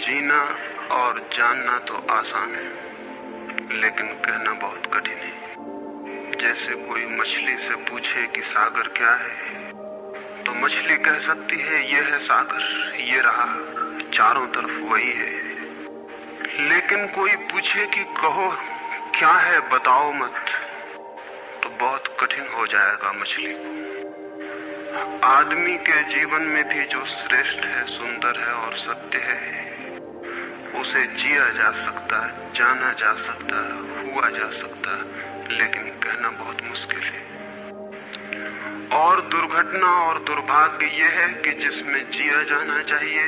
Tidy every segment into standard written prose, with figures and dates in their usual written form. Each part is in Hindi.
जीना और जानना तो आसान है, लेकिन कहना बहुत कठिन है। जैसे कोई मछली से पूछे कि सागर क्या है, तो मछली कह सकती है ये है सागर, ये रहा, चारों तरफ वही है। लेकिन कोई पूछे कि कहो क्या है, बताओ मत, तो बहुत कठिन हो जाएगा मछली को। आदमी के जीवन में भी जो श्रेष्ठ है, सुंदर है और सत्य है, उसे जिया जा सकता है, जाना जा सकता है, हुआ जा सकता है, लेकिन कहना बहुत मुश्किल है। और दुर्घटना और दुर्भाग्य ये है कि जिसमें जिया जाना चाहिए,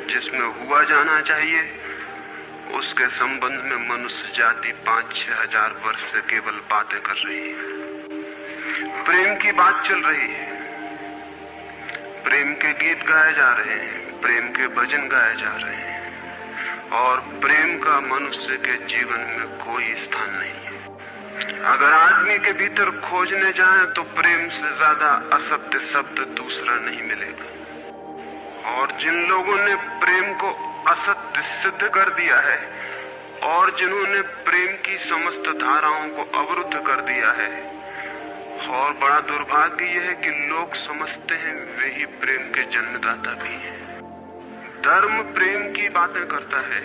जिसमें हुआ जाना चाहिए, उसके संबंध में मनुष्य जाति 5-6 हजार वर्ष से केवल बातें कर रही है। प्रेम की बात चल रही है, प्रेम के गीत गाए जा रहे हैं, प्रेम के भजन गाए जा रहे हैं, और प्रेम का मनुष्य के जीवन में कोई स्थान नहीं है। अगर आदमी के भीतर खोजने जाएं तो प्रेम से ज्यादा असत्य शब्द दूसरा नहीं मिलेगा। और जिन लोगों ने प्रेम को असत्य सिद्ध कर दिया है और जिन्होंने प्रेम की समस्त धाराओं को अवरुद्ध कर दिया है, और बड़ा दुर्भाग्य यह है कि लोग समझते हैं वे ही प्रेम के जन्मदाता भी हैं। धर्म प्रेम की बातें करता है,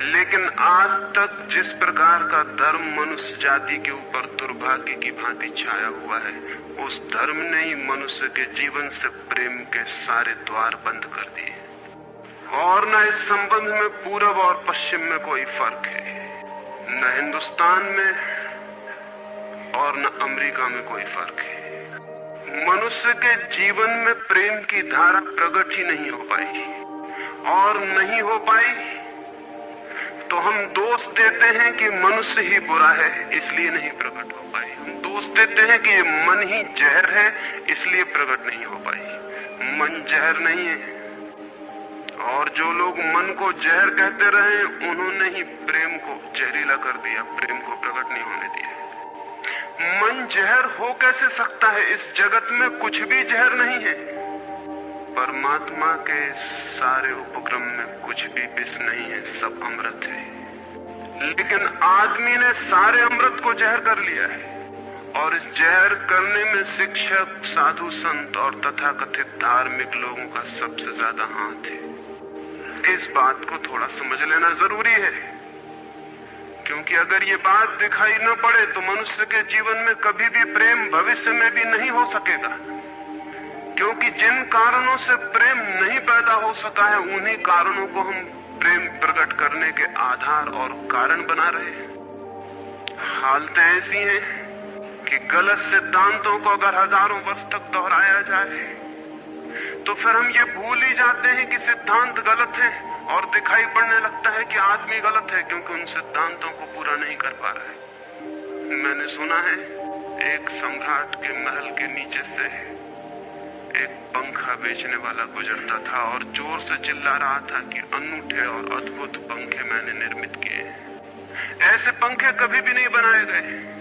लेकिन आज तक जिस प्रकार का धर्म मनुष्य जाति के ऊपर दुर्भाग्य की भांति छाया हुआ है, उस धर्म ने ही मनुष्य के जीवन से प्रेम के सारे द्वार बंद कर दिए। और न इस संबंध में पूरब और पश्चिम में कोई फर्क है, न हिंदुस्तान में और न अमेरिका में कोई फर्क है। मनुष्य के जीवन में प्रेम की धारा प्रकट ही नहीं हो पाई, और नहीं हो पाई तो हम दोष देते हैं कि मनुष्य ही बुरा है, इसलिए नहीं प्रकट हो पाई। हम दोष देते हैं कि मन ही जहर है, इसलिए प्रकट नहीं हो पाई। मन जहर नहीं है, और जो लोग मन को जहर कहते रहे, उन्होंने ही प्रेम को जहरीला कर दिया, प्रेम को प्रकट नहीं होने दिया। मन जहर हो कैसे सकता है? इस जगत में कुछ भी जहर नहीं है। परमात्मा के सारे उपक्रम में कुछ भी विष नहीं है, सब अमृत है। लेकिन आदमी ने सारे अमृत को जहर कर लिया है, और इस जहर करने में शिक्षक, साधु, संत और तथाकथित धार्मिक लोगों का सबसे ज्यादा हाथ है। इस बात को थोड़ा समझ लेना जरूरी है, क्योंकि अगर ये बात दिखाई न पड़े तो मनुष्य के जीवन में कभी भी प्रेम भविष्य में भी नहीं हो सकेगा। क्योंकि जिन कारणों से प्रेम नहीं पैदा हो सका है, उन्हीं कारणों को हम प्रेम प्रकट करने के आधार और कारण बना रहे हैं। हालतें ऐसी हैं कि गलत सिद्धांतों को अगर हजारों वर्ष तक दोहराया जाए तो फिर हम ये भूल ही जाते हैं कि सिद्धांत गलत है, और दिखाई पड़ने लगता है कि आदमी गलत है, क्योंकि उन सिद्धांतों को पूरा नहीं कर पा रहा है। मैंने सुना है एक सम्राट के महल के नीचे से एक पंखा बेचने वाला गुजरता था और जोर से चिल्ला रहा था कि अनूठे और अद्भुत पंखे मैंने निर्मित किए हैं। ऐसे पंखे कभी भी नहीं बनाए गए,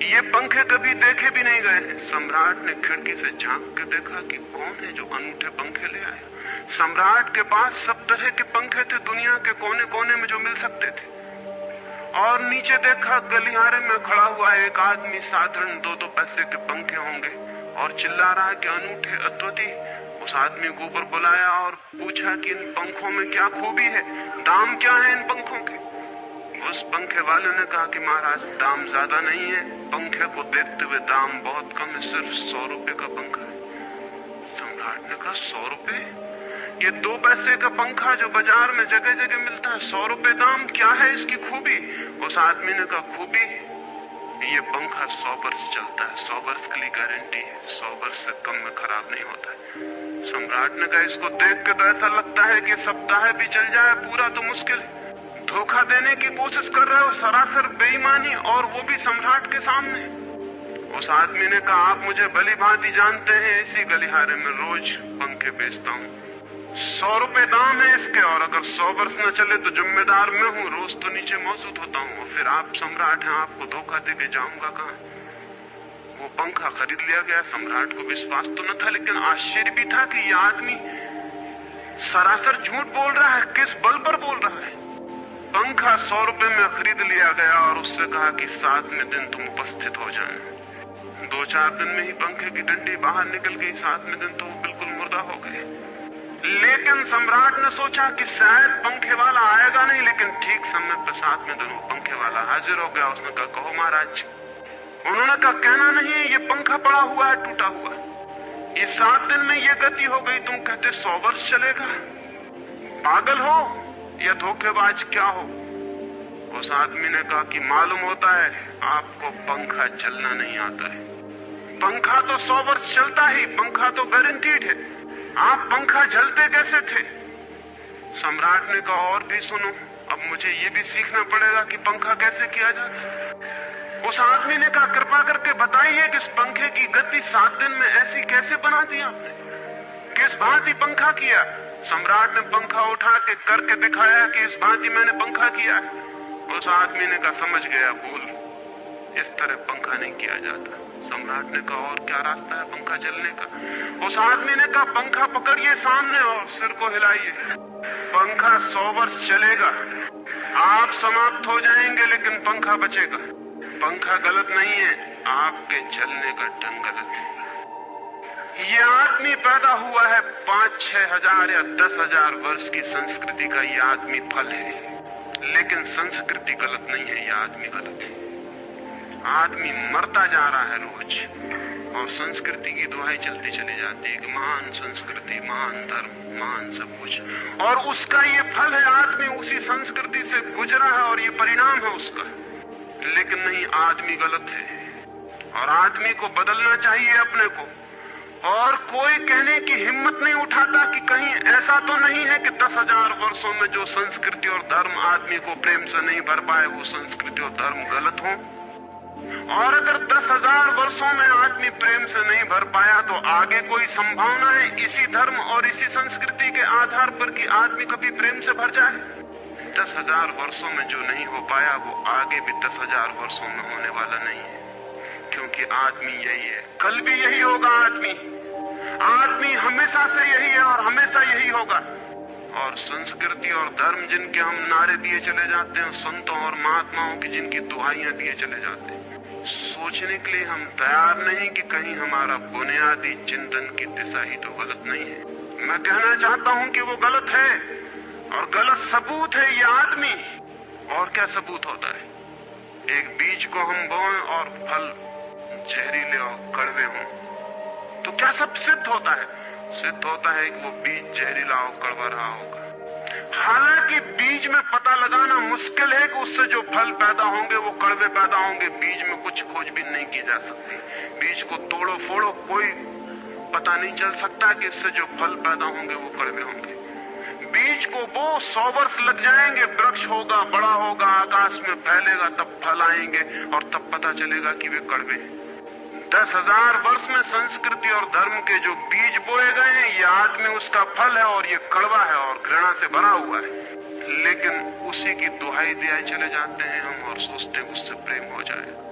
ये पंखे कभी देखे भी नहीं गए। सम्राट ने खिड़की से झांक के देखा कि कौन है जो अनूठे पंखे ले आया। सम्राट के पास सब तरह के पंखे थे, दुनिया के कोने कोने में जो मिल सकते थे। और नीचे देखा, गलियारे में खड़ा हुआ एक आदमी, साधारण 2-2 पैसे के पंखे होंगे, और चिल्ला रहा है कि अनूठे, अद्वितीय। उस आदमी को ऊपर बुलाया और पूछा कि इन पंखों में क्या खूबी है, दाम क्या है इन पंखों के। उस पंखे वाले ने कहा कि महाराज, दाम ज्यादा नहीं है, पंखे को देखते हुए दाम बहुत कम है, सिर्फ 100 रुपए का पंखा है। सम्राट ने कहा 100 रुपए? ये 2 पैसे का पंखा जो बाजार में जगह जगह मिलता है, 100 रुपए दाम, क्या है इसकी खूबी? उस आदमी ने कहा खूबी, ये पंखा 100 वर्ष चलता है, 100 वर्ष के लिए गारंटी है, 100 वर्ष से कम में खराब नहीं होता है। सम्राट ने कहा इसको देख के तो ऐसा लगता है कि सप्ताह भी चल जाए, पूरा तो मुश्किल है। धोखा देने की कोशिश कर रहे हो, सरासर बेईमानी, और वो भी सम्राट के सामने। उस आदमी ने कहा आप मुझे भली भांति जानते हैं, इसी गलियारे में रोज पंखे बेचता हूँ, 100 रुपए दाम है इसके, और अगर 100 वर्ष न चले तो जिम्मेदार मैं हूँ, रोज तो नीचे मौजूद होता हूँ। और फिर आप सम्राट हैं, आपको धोखा दे के जाऊंगा कहाँ? वो पंखा खरीद लिया गया। सम्राट को विश्वास तो न था, लेकिन आश्चर्य भी था कि यह आदमी सरासर झूठ बोल रहा है। किस बल पर बोल रहा है? पंखा 100 रुपए में खरीद लिया गया और उससे कहा कि 7वें दिन तुम उपस्थित हो जाना। 2-4 दिन में ही पंखे की डंडी बाहर निकल गई। 7वें दिन तो वो बिल्कुल मुर्दा हो गए। लेकिन सम्राट ने सोचा कि शायद पंखे वाला आएगा नहीं, लेकिन ठीक समय पर 7वें दिन वो पंखे वाला हाजिर हो गया। उसने कहा, कहो महाराज। उन्होंने कहा, कहना नहीं है, ये पंखा पड़ा हुआ है, टूटा हुआ। ये 7 दिन में ये गति हो गई, तुम कहते 100 वर्ष चलेगा? पागल हो या धोखेबाज क्या हो? उस आदमी ने कहा कि मालूम होता है आपको पंखा चलना नहीं आता है। पंखा तो 100 वर्ष चलता ही, पंखा तो गारंटीड है। आप पंखा झलते कैसे थे? सम्राट ने कहा, और भी सुनो, अब मुझे ये भी सीखना पड़ेगा कि पंखा कैसे किया जाता। उस आदमी ने कहा, कृपा करके बताइए कि इस पंखे की गति 7 दिन में ऐसी कैसे बना दी आपने? किस भांति पंखा किया? सम्राट ने पंखा उठा के करके दिखाया कि इस भांति मैंने पंखा किया। उस आदमी ने कहा, समझ गया, भूल, इस तरह पंखा नहीं किया जाता। सम्राट ने कहा, और क्या रास्ता है पंखा चलने का? उस आदमी ने कहा, पंखा पकड़िए सामने और सिर को हिलाइए। पंखा 100 वर्ष चलेगा, आप समाप्त हो जाएंगे, लेकिन पंखा बचेगा। पंखा गलत नहीं है, आपके चलने का ढंग गलत है। ये आदमी पैदा हुआ है 5-6 हजार या 10 हजार वर्ष की संस्कृति का। ये आदमी फल है, लेकिन संस्कृति गलत नहीं है, ये आदमी गलत है। आदमी मरता जा रहा है रोज, और संस्कृति की दुहाई चलती चली जाती है कि महान संस्कृति, महान धर्म, महान सब कुछ, और उसका ये फल है। आदमी उसी संस्कृति से गुजरा है और ये परिणाम है उसका। लेकिन नहीं, आदमी गलत है और आदमी को बदलना चाहिए अपने को। और कोई कहने की हिम्मत नहीं उठाता कि कहीं ऐसा तो नहीं है कि 10,000 वर्षों में जो संस्कृति और धर्म आदमी को प्रेम से नहीं भर पाए, वो संस्कृति और धर्म गलत हो। और अगर 10,000 वर्षों में आदमी प्रेम से नहीं भर पाया, तो आगे कोई संभावना है इसी धर्म और इसी संस्कृति के आधार पर कि आदमी कभी प्रेम से भर जाए? 10,000 वर्षों में जो नहीं हो पाया, वो आगे भी 10,000 वर्षों में होने वाला नहीं है, क्योंकि आदमी यही है, कल भी यही होगा। आदमी हमेशा से यही है और हमेशा यही होगा। और संस्कृति और धर्म जिनके हम नारे दिए चले जाते हैं, संतों और महात्माओं की जिनकी दुहाइयां दिए चले जाते हैं, सोचने के लिए हम तैयार नहीं कि कहीं हमारा बुनियादी चिंतन की दिशा ही तो गलत नहीं है। मैं कहना चाहता हूं कि वो गलत है, और गलत सबूत है ये आदमी। और क्या सबूत होता है? एक बीज को हम बोएं और फल जहरीले और कड़वे हों, तो क्या सब सिद्ध होता है? सिद्ध होता है कि वो बीज जहरीला और कड़वा रहा होगा। हालांकि बीज में पता लगाना मुश्किल है कि उससे जो फल पैदा होंगे वो कड़वे पैदा होंगे। बीज में कुछ खोजबीन नहीं की जा सकती। बीज को तोड़ो फोड़ो, कोई पता नहीं चल सकता कि इससे जो फल पैदा होंगे वो कड़वे होंगे। बीज को वो 100 वर्ष लग जाएंगे, वृक्ष होगा, बड़ा होगा, आकाश में फैलेगा, तब फल आएंगे और तब पता चलेगा कि वे कड़वे हैं। 10,000 वर्ष में संस्कृति और धर्म के जो बीज बोए गए हैं, ये आदमी उसका फल है और ये कड़वा है और घृणा से भरा हुआ है। लेकिन उसी की दुहाई दिए चले जाते हैं हम और सोचते हैं उससे प्रेम हो जाए।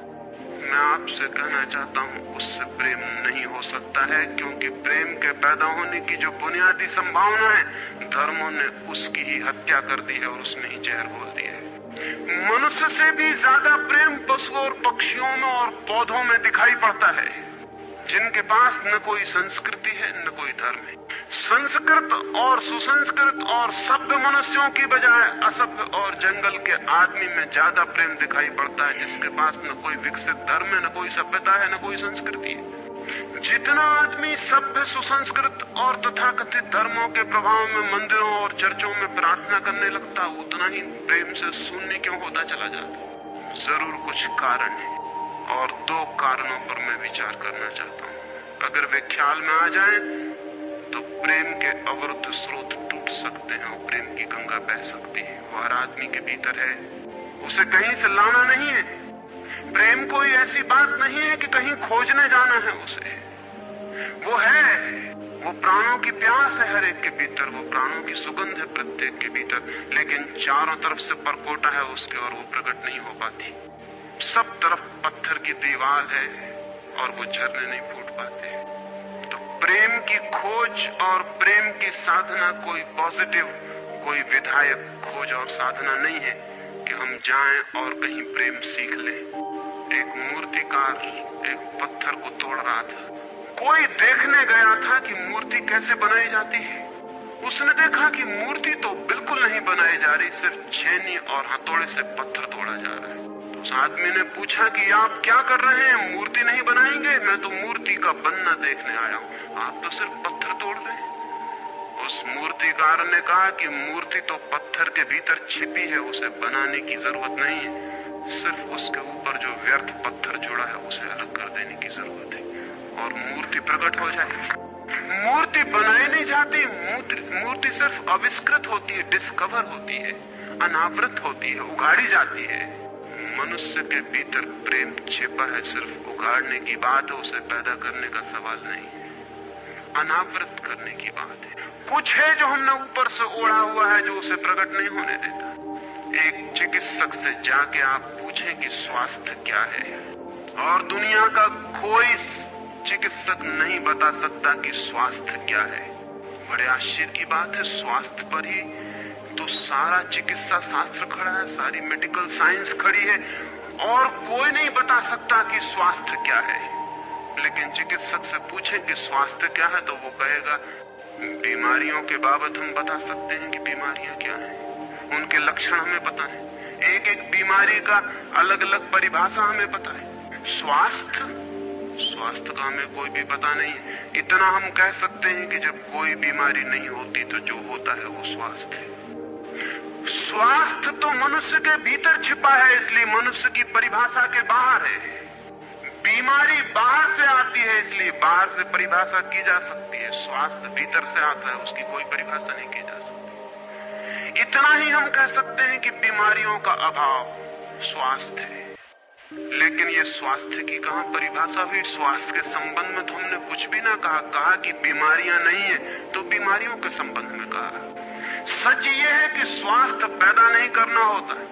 मैं आपसे कहना चाहता हूँ, उससे प्रेम नहीं हो सकता है, क्योंकि प्रेम के पैदा होने की जो बुनियादी संभावना है, धर्मों ने उसकी ही हत्या कर दी है और उसमें ही जहर घोल दिया है। मनुष्य से भी ज्यादा प्रेम पशुओं और पक्षियों में और पौधों में दिखाई पड़ता है, जिनके पास न कोई संस्कृति है न कोई धर्म है। संस्कृत और सुसंस्कृत और सभ्य मनुष्यों की बजाय असभ्य और जंगल के आदमी में ज्यादा प्रेम दिखाई पड़ता है, जिसके पास न कोई विकसित धर्म है, न कोई सभ्यता है, न कोई संस्कृति है। जितना आदमी सभ्य, सुसंस्कृत और तथाकथित धर्मों के प्रभाव में मंदिरों और चर्चों में प्रार्थना करने लगता, उतना ही प्रेम से शून्य क्यों होता चला जाता? जरूर कुछ कारण है, और 2 कारणों पर मैं विचार करना चाहता हूँ। अगर वे ख्याल में आ जाएं, तो प्रेम के अवरुद्ध स्रोत टूट सकते हैं और प्रेम की गंगा बह सकती है। वो हर आदमी के भीतर है, उसे कहीं से लाना नहीं है। प्रेम कोई ऐसी बात नहीं है कि कहीं खोजने जाना है उसे। वो है, वो प्राणों की प्यास है हर एक के भीतर, वो प्राणों की सुगंध है प्रत्येक के भीतर, लेकिन चारों तरफ से परकोटा है उसके और वो प्रकट नहीं हो पाती। सब तरफ पत्थर की दीवार है, और वो झरने नहीं फूट पाते। तो प्रेम की खोज और प्रेम की साधना कोई पॉजिटिव, कोई विधायक खोज और साधना नहीं है कि हम जाएं और कहीं प्रेम सीख लें। एक मूर्तिकार एक पत्थर को तोड़ रहा था। कोई देखने गया था कि मूर्ति कैसे बनाई जाती है। उसने देखा कि मूर्ति तो बिल्कुल नहीं बनाई जा रही, सिर्फ छेनी और हथौड़े से पत्थर तोड़ा जा रहा है। तो उस आदमी ने पूछा कि आप क्या कर रहे हैं, मूर्ति नहीं बनाएंगे? मैं तो मूर्ति का बनना देखने आया हूँ, आप तो सिर्फ पत्थर तोड़ रहे हैं। उस मूर्तिकार ने कहा कि मूर्ति तो पत्थर के भीतर छिपी है, उसे बनाने की जरूरत नहीं है, सिर्फ उसके ऊपर जो व्यर्थ पत्थर जुड़ा है उसे अलग कर देने की जरूरत है और मूर्ति प्रकट हो जाएगी। मूर्ति बनाई नहीं जाती, मूर्ति सिर्फ आविष्कृत होती है, डिस्कवर होती है, अनावृत होती है, उगाड़ी जाती है। मनुष्य के भीतर प्रेम छिपा है, सिर्फ उगाड़ने की बात है, उसे पैदा करने का सवाल नहीं है, अनावृत करने की बात है। कुछ है जो हमने ऊपर से ओढ़ा हुआ है जो उसे प्रकट नहीं होने देता। एक चिकित्सक से जाके आप पूछें कि स्वास्थ्य क्या है, और दुनिया का कोई चिकित्सक नहीं बता सकता कि स्वास्थ्य क्या है। बड़े आश्चर्य की बात है, स्वास्थ्य पर ही तो सारा चिकित्सा शास्त्र खड़ा है, सारी मेडिकल साइंस खड़ी है, और कोई नहीं बता सकता कि स्वास्थ्य क्या है। लेकिन चिकित्सक से पूछें कि स्वास्थ्य क्या है तो वो कहेगा बीमारियों के बाबत हम बता सकते हैं कि बीमारियां क्या हैं, उनके लक्षण हमें पता है, एक एक बीमारी का अलग अलग परिभाषा हमें पता है। स्वास्थ्य का हमें कोई भी पता नहीं है। इतना हम कह सकते हैं कि जब कोई बीमारी नहीं होती तो जो होता है वो स्वास्थ्य है। स्वास्थ्य तो मनुष्य के भीतर छिपा है, इसलिए मनुष्य की परिभाषा के बाहर है। बीमारी बाहर से आती है, इसलिए बाहर से परिभाषा की जा सकती है। स्वास्थ्य भीतर से आता है, उसकी कोई परिभाषा नहीं की जा सकती। इतना ही हम कह सकते हैं कि बीमारियों का अभाव स्वास्थ्य है। लेकिन ये स्वास्थ्य की कहां परिभाषा हुई? स्वास्थ्य के संबंध में तो हमने कुछ भी ना कहा कि बीमारियां नहीं है, तो बीमारियों के संबंध में कहा। सच ये है कि स्वास्थ्य पैदा नहीं करना होता है,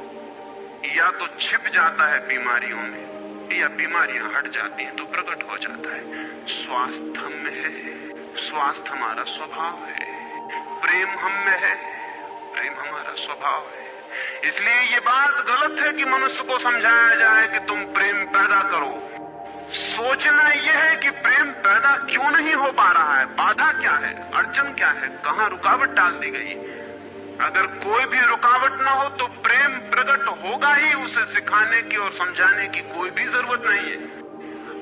या तो छिप जाता है बीमारियों में, या बीमारियां हट जाती हैं तो प्रकट हो जाता है। स्वास्थ्य हम में है, स्वास्थ्य हमारा स्वभाव है, प्रेम हम में है, प्रेम हमारा स्वभाव है। इसलिए ये बात गलत है कि मनुष्य को समझाया जाए कि तुम प्रेम पैदा करो। सोचना यह है कि प्रेम पैदा क्यों नहीं हो पा रहा है, बाधा क्या है, अड़चन क्या है, कहां रुकावट डाल दी गई। अगर कोई भी रुकावट ना हो तो प्रेम प्रकट होगा ही, उसे सिखाने की और समझाने की कोई भी जरूरत नहीं है।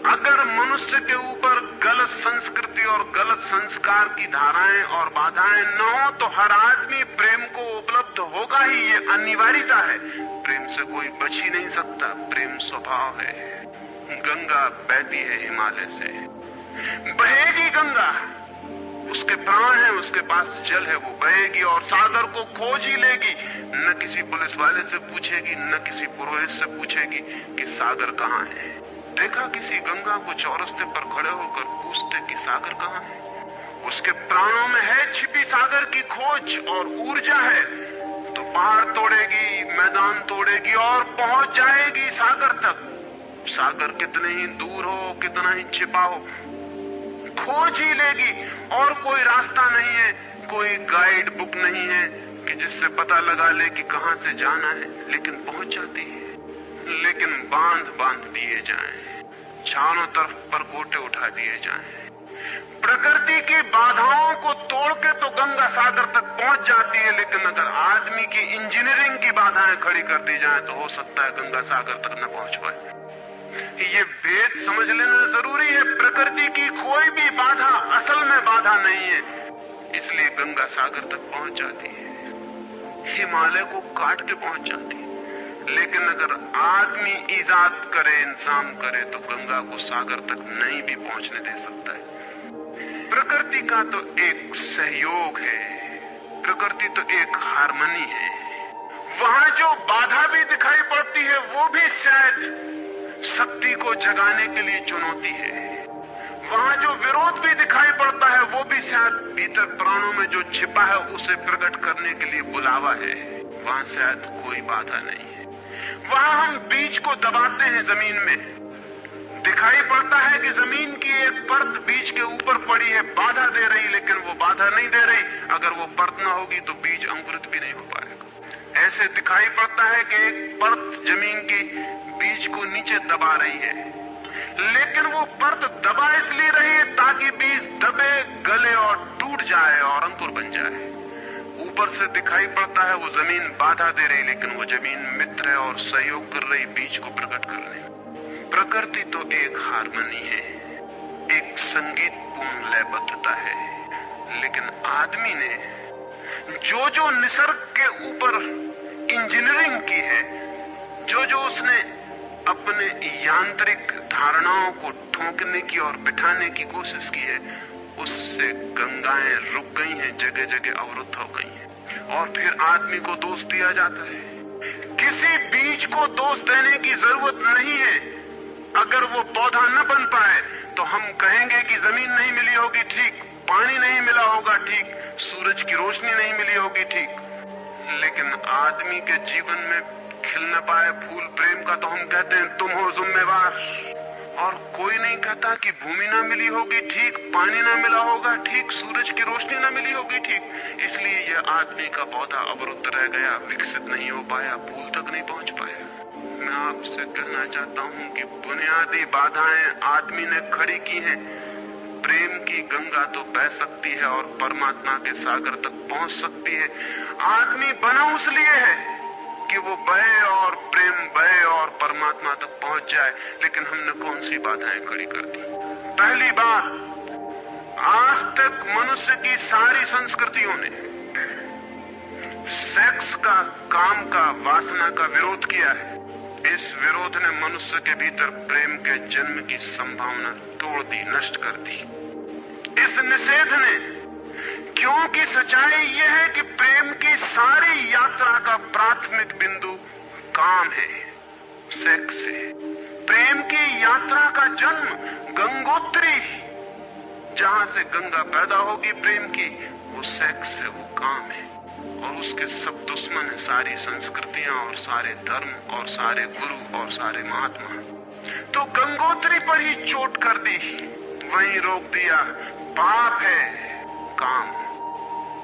अगर मनुष्य के ऊपर गलत संस्कृति और गलत संस्कार की धाराएं और बाधाएं न हो तो हर आदमी प्रेम को उपलब्ध होगा ही, ये अनिवार्यता है। प्रेम से कोई बच ही नहीं सकता, प्रेम स्वभाव है। गंगा बहती है हिमालय से, बहेगी गंगा, उसके प्राण है, उसके पास जल है, वो बहेगी और सागर को खोज ही लेगी। न किसी पुलिस वाले से पूछेगी, न किसी पुरोहित से पूछेगी कि सागर कहाँ है। देखा किसी गंगा को चौरस्ते पर खड़े होकर पूछते कि सागर कहाँ है? उसके प्राणों में है छिपी सागर की खोज और ऊर्जा है, तो पहाड़ तोड़ेगी, मैदान तोड़ेगी और पहुंच जाएगी सागर तक। सागर कितने ही दूर हो, कितना ही छिपा हो, खोज ही लेगी। और कोई रास्ता नहीं है, कोई गाइड बुक नहीं है कि जिससे पता लगा ले कि कहां से जाना है, लेकिन पहुंच जाती है। लेकिन बांध दिए जाएं, चारों तरफ परकोटे उठा दिए जाएं, प्रकृति की बाधाओं को तोड़ के तो गंगा सागर तक पहुंच जाती है। लेकिन अगर आदमी की इंजीनियरिंग की बाधाएं खड़ी कर दी जाए तो हो सकता है गंगा सागर तक न पहुंच पाए। ये वेद समझ लेना जरूरी है। प्रकृति की कोई भी बाधा असल में बाधा नहीं है, इसलिए गंगा सागर तक पहुंच जाती है, हिमालय को काट के पहुंच जाती है। लेकिन अगर आदमी ईजाद करे, इंतजाम करे, तो गंगा को सागर तक नहीं भी पहुंचने दे सकता है। प्रकृति का तो एक सहयोग है, प्रकृति तो एक हार्मनी है। वहां जो बाधा भी दिखाई पड़ती है वो भी शायद शक्ति को जगाने के लिए चुनौती है। वहां जो विरोध भी दिखाई पड़ता है वो भी शायद भीतर प्राणों में जो छिपा है उसे प्रकट करने के लिए बुलावा है। वहां शायद कोई बाधा नहीं है। वहां हम बीज को दबाते हैं जमीन में, दिखाई पड़ता है कि जमीन की एक परत बीज के ऊपर पड़ी है, बाधा दे रही, लेकिन वो बाधा नहीं दे रही। अगर वो परत ना होगी तो बीज अंकुरित भी नहीं हो पाएगा। ऐसे दिखाई पड़ता है कि एक परत जमीन की बीज को नीचे दबा रही है, लेकिन वो परत दबा इसलिए रही है ताकि बीज दबे, गले और टूट जाए और अंकुर बन जाए। ऊपर से दिखाई पड़ता है वो जमीन बाधा दे रही, लेकिन वो जमीन मित्र है और सहयोग कर रही बीज को प्रकट करने। प्रकृति तो एक हारमोनी है, एक संगीतपूर्ण लयबद्धता है, लेकिन आदमी ने जो जो निसर्ग के ऊपर इंजीनियरिंग की है, जो जो उसने अपने यांत्रिक धारणाओं को ठोकने की और बिठाने की कोशिश की है, उससे गंगाएं रुक गई हैं, जगह जगह अवरुद्ध हो गई हैं। और फिर आदमी को दोष दिया जाता है। किसी बीज को दोष देने की जरूरत नहीं है। अगर वो पौधा न बन पाए तो हम कहेंगे कि जमीन नहीं मिली होगी, ठीक, पानी नहीं मिला होगा, ठीक, सूरज की रोशनी नहीं मिली होगी, ठीक, लेकिन आदमी के जीवन में खिल न पाए फूल प्रेम का तो हम कहते हैं तुम हो जिम्मेवार। और कोई नहीं कहता कि भूमि ना मिली होगी, ठीक, पानी ना मिला होगा, ठीक, सूरज की रोशनी ना मिली होगी, ठीक, इसलिए यह आदमी का पौधा अवरुद्ध रह गया, विकसित नहीं हो पाया, फूल तक नहीं पहुंच पाया। मैं आपसे कहना चाहता हूं कि बुनियादी बाधाएं आदमी ने खड़ी की हैं। प्रेम की गंगा तो बह सकती है और परमात्मा के सागर तक पहुंच सकती है। आदमी बना उस लिए है कि वो बहे और प्रेम बहे और परमात्मा तक पहुंच जाए, लेकिन हमने कौन सी बाधाएं खड़ी कर दी? पहली बात, आज तक मनुष्य की सारी संस्कृतियों ने सेक्स का, काम का, वासना का विरोध किया है। इस विरोध ने मनुष्य के भीतर प्रेम के जन्म की संभावना तोड़ दी, नष्ट कर दी। इस निषेध ने, क्योंकि सच्चाई यह है कि प्रेम की सारी यात्रा का प्राथमिक बिंदु काम है, सेक्स है। प्रेम की यात्रा का जन्म गंगोत्री, जहां से गंगा पैदा होगी प्रेम की, वो सेक्स है, वो काम है। और उसके सब दुश्मन है, सारी संस्कृतियां और सारे धर्म और सारे गुरु और सारे महात्मा। तो गंगोत्री पर ही चोट कर दी, वहीं रोक दिया। पाप है काम,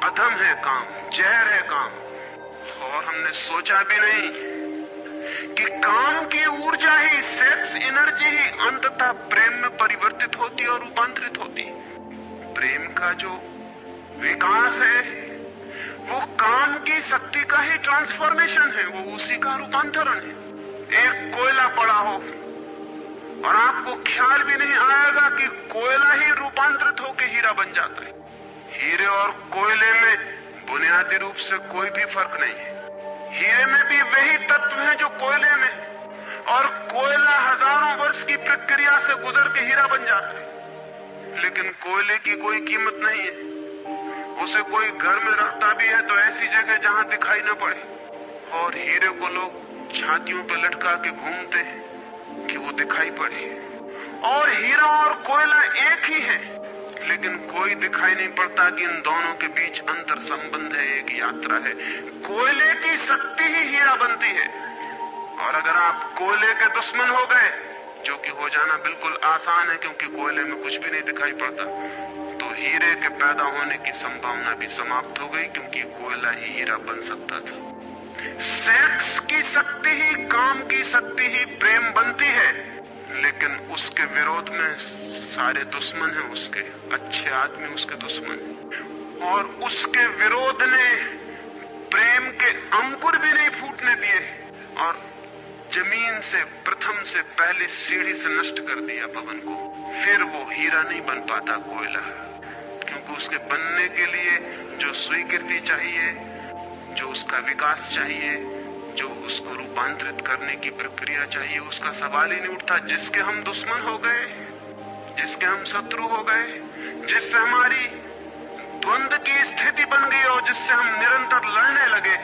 अधम है काम, जहर है काम। और हमने सोचा भी नहीं कि काम की ऊर्जा ही, सेक्स एनर्जी ही अंततः प्रेम में परिवर्तित होती और रूपांतरित होती। प्रेम का जो विकास है वो काम की शक्ति का ही ट्रांसफॉर्मेशन है, वो उसी का रूपांतरण है। एक कोयला पड़ा हो और आपको ख्याल भी नहीं आएगा कि कोयला ही रूपांतरित होकर हीरा बन जाता है। हीरे और कोयले में बुनियादी रूप से कोई भी फर्क नहीं है। हीरे में भी वही तत्व हैं जो कोयले में, और कोयला हजारों वर्ष की प्रक्रिया से गुजर के हीरा बन जाता है। लेकिन कोयले की कोई कीमत नहीं है। उसे कोई घर में रखता भी है तो ऐसी जगह जहां दिखाई न पड़े, और हीरे को लोग छातियों पर लटका के घूमते हैं कि वो दिखाई पड़े। और हीरा और कोयला एक ही है, लेकिन कोई दिखाई नहीं पड़ता कि इन दोनों के बीच अंतर संबंध है, एक यात्रा है। कोयले की शक्ति ही हीरा बनती है। और अगर आप कोयले के दुश्मन हो गए, जो कि हो जाना बिल्कुल आसान है क्योंकि कोयले में कुछ भी नहीं दिखाई पड़ता, तो हीरे के पैदा होने की संभावना भी समाप्त हो गई, क्योंकि कोयला ही हीरा बन सकता था। सेक्स की शक्ति ही, काम की शक्ति ही प्रेम बनती है, लेकिन उसके विरोध में सारे दुश्मन हैं उसके, अच्छे आदमी उसके दुश्मन हैं। और उसके विरोध ने प्रेम के अंकुर भी नहीं फूटने दिए और जमीन से, प्रथम से, पहली सीढ़ी से नष्ट कर दिया भवन को। फिर वो हीरा नहीं बन पाता कोयला, क्योंकि उसके बनने के लिए जो स्वीकृति चाहिए, जो उसका विकास चाहिए, जो उसको रूपांतरित करने की प्रक्रिया चाहिए, उसका सवाल ही नहीं उठता। जिसके हम दुश्मन हो गए, जिसके हम शत्रु हो गए, जिससे हमारी द्वंद्व की स्थिति बन गई और जिससे हम निरंतर लड़ने लगे,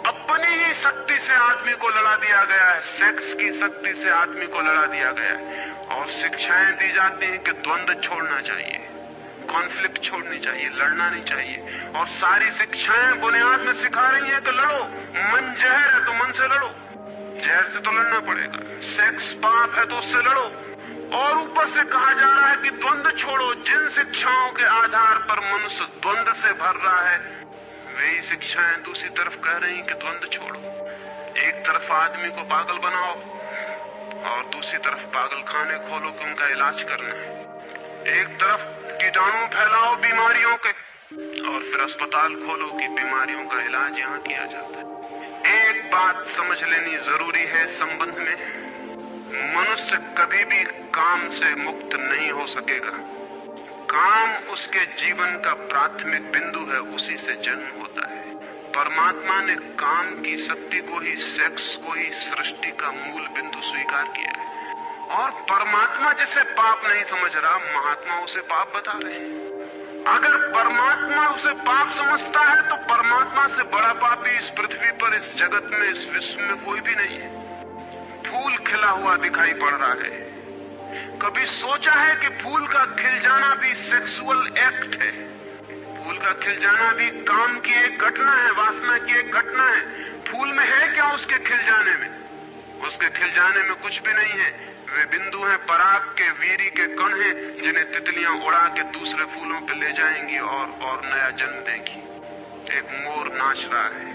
अपनी ही शक्ति से आदमी को लड़ा दिया गया है, सेक्स की शक्ति से आदमी को लड़ा दिया गया है। और शिक्षाएं दी जाती हैं कि द्वंद्व छोड़ना चाहिए, कॉन्फ्लिक्ट छोड़नी चाहिए, लड़ना नहीं चाहिए। और सारी शिक्षाएं बुनियाद में सिखा रही हैं कि लड़ो, मन जहर है तो मन से लड़ो, जहर से तो लड़ना पड़ेगा। सेक्स पाप है तो उससे लड़ो, और ऊपर से कहा जा रहा है कि द्वंद्व छोड़ो। जिन शिक्षाओं के आधार पर मनुष्य द्वंद्व से भर रहा है, वही शिक्षाएं दूसरी तरफ कह रही हैं कि द्वंद्व छोड़ो। एक तरफ आदमी को पागल बनाओ और दूसरी तरफ पागल खाने खोलो कि उनका इलाज करना है। एक तरफ कीटाणु फैलाओ बीमारियों के और फिर अस्पताल खोलो कि बीमारियों का इलाज यहाँ किया जाता है। एक बात समझ लेनी जरूरी है संबंध में, मनुष्य कभी भी काम से मुक्त नहीं हो सकेगा। काम उसके जीवन का प्राथमिक बिंदु है, उसी से जन्म होता है। परमात्मा ने काम की शक्ति को ही, सेक्स को ही सृष्टि का मूल बिंदु स्वीकार किया है। और परमात्मा जिसे पाप नहीं समझ रहा, महात्मा उसे पाप बता रहे हैं। अगर परमात्मा उसे पाप समझता है तो परमात्मा से बड़ा पापी इस पृथ्वी पर, इस जगत में, इस विश्व में कोई भी नहीं है। फूल खिला हुआ दिखाई पड़ रहा है। कभी सोचा है कि फूल का खिल जाना भी सेक्सुअल एक्ट है? फूल का खिल जाना भी काम की एक घटना है, वासना की एक घटना है। फूल में है क्या उसके खिल जाने में? उसके खिल जाने में कुछ भी नहीं है। वे बिंदु हैं, पराग के, वीरी के कण हैं, जिन्हें तितलियां उड़ा के दूसरे फूलों पे ले जाएंगी और नया जन्म देंगी। एक मोर नाच रहा है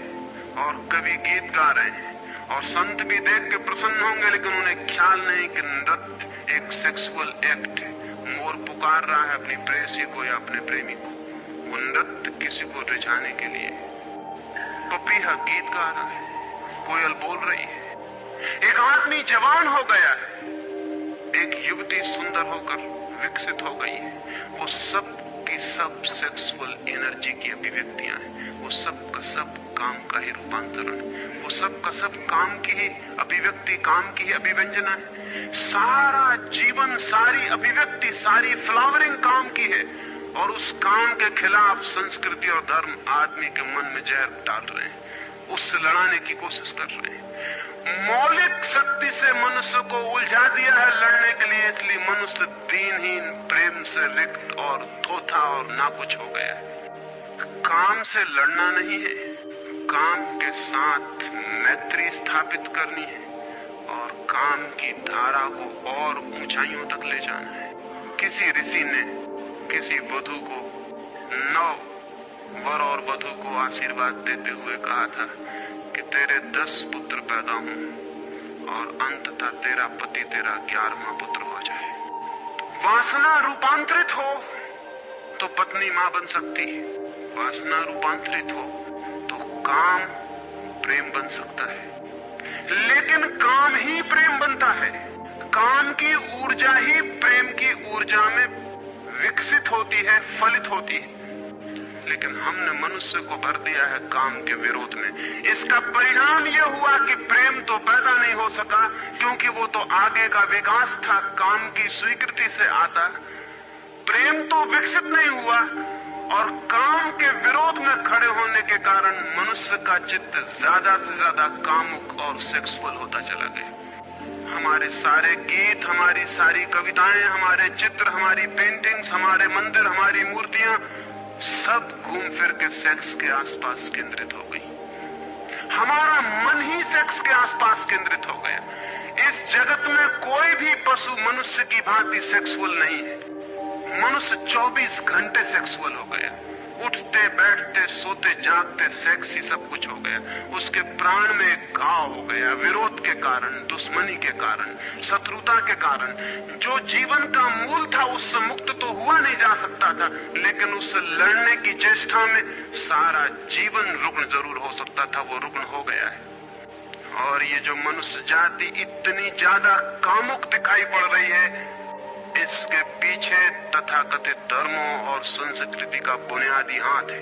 और कवि गीत गा रहे हैं और संत भी देख के प्रसन्न होंगे, लेकिन उन्हें ख्याल नहीं कि नृत्य एक सेक्सुअल एक्ट है। मोर पुकार रहा है अपनी प्रेयसी को या अपने प्रेमी को। वो नृत्य किसी को रिझाने के लिए। पपीहा गीत गा रहा है, कोयल बोल रही है। एक आदमी जवान हो गया है, एक युवती सुंदर होकर विकसित हो गई है। वो सब की सब सेक्सुअल एनर्जी की अभिव्यक्तियां हैं। वो सब का सब काम का ही रूपांतरण है। वो सब का सब काम की ही अभिव्यक्ति, काम की ही अभिव्यंजना है। सारा जीवन, सारी अभिव्यक्ति, सारी फ्लावरिंग काम की है। और उस काम के खिलाफ संस्कृति और धर्म आदमी के मन में जहर डाल रहे हैं, उससे लड़ाने की कोशिश कर रहे हैं। मौलिक शक्ति से मनुष्य को उलझा दिया है लड़ने के लिए, इसलिए मनुष्य दीनहीन, प्रेम से रिक्त और थोथा और नाकुछ हो गया है। काम से लड़ना नहीं है, काम के साथ मैत्री स्थापित करनी है और काम की धारा को और ऊंचाइयों तक ले जाना है। किसी ऋषि ने किसी वधू को, नव वर और वधू को आशीर्वाद देते हुए कहा था कि तेरे 10 पुत्र पैदा हों और अंततः तेरा पति तेरा 11वां पुत्र हो जाए। वासना रूपांतरित हो तो पत्नी मां बन सकती है, वासना रूपांतरित हो तो काम प्रेम बन सकता है। लेकिन काम ही प्रेम बनता है। काम की ऊर्जा ही प्रेम की ऊर्जा में विकसित होती है, फलित होती है। लेकिन हमने मनुष्य को भर दिया है काम के विरोध में। इसका परिणाम यह हुआ कि प्रेम तो पैदा नहीं हो सका, क्योंकि वो तो आगे का विकास था, काम की स्वीकृति से आता। प्रेम तो विकसित नहीं हुआ और काम के विरोध में खड़े होने के कारण मनुष्य का चित्त ज्यादा से ज्यादा कामुक और सेक्सुअल होता चला गया। हमारे सारे गीत, हमारी सारी कविताएं, हमारे चित्र, हमारी पेंटिंग्स, हमारे मंदिर, हमारी मूर्तियां सब घूम फिर के सेक्स के आसपास केंद्रित हो गई। हमारा मन ही सेक्स के आसपास केंद्रित हो गया। इस जगत में कोई भी पशु मनुष्य की भांति सेक्सुअल नहीं है। मनुष्य 24 घंटे सेक्सुअल हो गया। उठते बैठते सोते जागते सेक्स ही सब कुछ हो गया। उसके प्राण में एक घाव हो गया, विरोध के कारण, दुश्मनी के कारण, शत्रुता के कारण। जो जीवन का मूल था उससे मुक्त तो हुआ नहीं जा सकता था, लेकिन उससे लड़ने की चेष्टा में सारा जीवन रुग्ण जरूर हो सकता था, वो रुग्ण हो गया है। और ये जो मनुष्य जाति इतनी ज्यादा कामुक दिखाई पड़ रही है, इसके पीछे तथाकथित धर्मों और संस्कृति का बुनियादी हाथ है।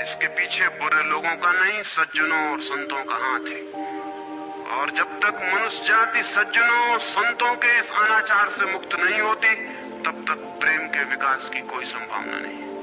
इसके पीछे बुरे लोगों का नहीं, सज्जनों और संतों का हाथ है। और जब तक मनुष्य जाति सज्जनों और संतों के इस अनाचार से मुक्त नहीं होती, तब तक प्रेम के विकास की कोई संभावना नहीं।